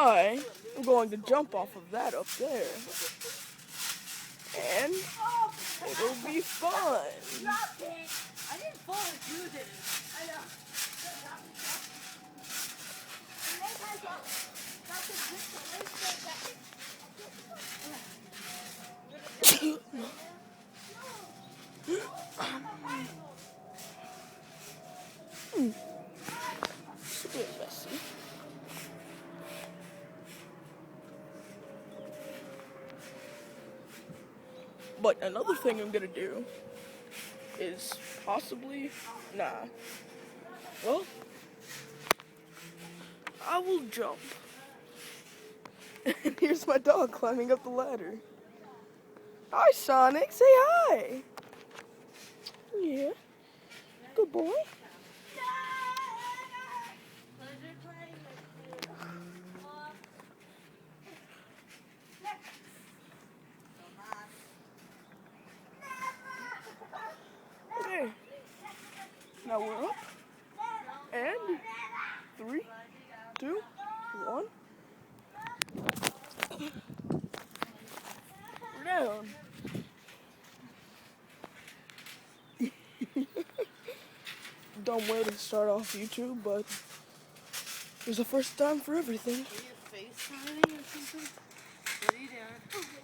I am going to jump off of that up there. And it'll be fun. Stop it! I didn't fall as you did. I know. It's a bit messy. But another thing I'm gonna do is possibly, well, I will jump. And here's my dog climbing up the ladder. Hi, Sonic, say hi. Yeah, good boy. Okay, now we're up. And 3, 2, 1. We're down. Dumb way to start off YouTube, but there's a first time for everything. Are you FaceTiming or something? What are you doing?